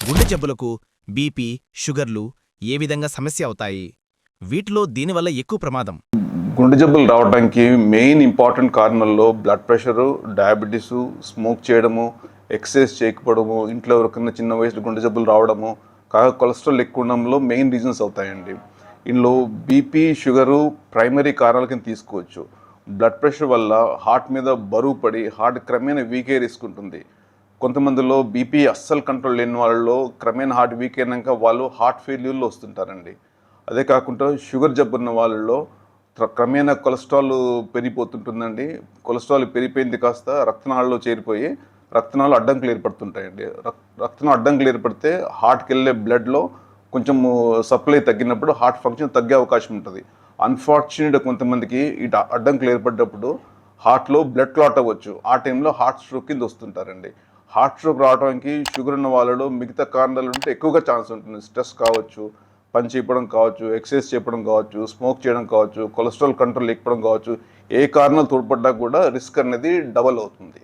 గుండె జబ్బులకు బీపీ, షుగర్లు ఏ విధంగా సమస్య అవుతాయి? వీటిలో దీనివల్ల ఎక్కువ ప్రమాదం. గుండె జబ్బులు రావడానికి మెయిన్ ఇంపార్టెంట్ కారణాల్లో బ్లడ్ ప్రెషరు, డయాబెటీసు, స్మోక్ చేయడము, ఎక్సర్సైజ్ చేయకపోవడము, ఇంట్లో ఎవరికైనా చిన్న వయసులో గుండె జబ్బులు రావడము, కొలెస్ట్రాల్ ఎక్కువ ఉండడంలో మెయిన్ రీజన్స్ అవుతాయండి. ఇందులో బీపీ, షుగరు ప్రైమరీ కారణాల కింద తీసుకోవచ్చు. బ్లడ్ ప్రెషర్ వల్ల హార్ట్ మీద బరువు పడి హార్ట్ క్రమేణా వీక్ అయ్యే రిస్క్ ఉంటుంది. కొంతమందిలో బీపీ అస్సలు కంట్రోల్ లేని వాళ్ళలో క్రమేణా హార్ట్ వీక్ అయినాక వాళ్ళు హార్ట్ ఫెయిల్యూర్లో వస్తుంటారండి. అదే కాకుండా షుగర్ జబ్బు ఉన్న వాళ్ళలో క్రమేణా కొలెస్ట్రాల్ పెరిగిపోతుంటుందండి. కొలెస్ట్రాల్ పెరిగిపోయింది కాస్త రక్తనాళాల్లో చేరిపోయి రక్తనాళాలు అడ్డంకులు ఏర్పడుతుంటాయండి. రక్తనాళ అడ్డంకులు ఏర్పడితే హార్ట్కి వెళ్ళే బ్లడ్లో కొంచెం సప్లై తగ్గినప్పుడు హార్ట్ ఫంక్షన్ తగ్గే అవకాశం ఉంటుంది. అన్ఫార్చునేట్గా కొంతమందికి ఈ అడ్డంకులు ఏర్పడినప్పుడు హార్ట్లో బ్లడ్ క్లాట్ అవ్వచ్చు. ఆ టైంలో హార్ట్ స్ట్రోక్ కింద వస్తుంటారండి. హార్ట్ స్ట్రోక్ రావడానికి షుగర్ ఉన్న వాళ్ళలో మిగతా కారణాలు ఉంటే ఎక్కువగా ఛాన్స్ ఉంటుంది. స్ట్రెస్ కావచ్చు, పని చేయడం కావచ్చు, ఎక్సర్సైజ్ చేయడం కావచ్చు, స్మోక్ చేయడం కావచ్చు, కొలెస్ట్రాల్ కంట్రోల్ లేకపోవడం కావచ్చు. ఏ కారణాలు తోడ్పడ్డా కూడా రిస్క్ అనేది డబల్ అవుతుంది.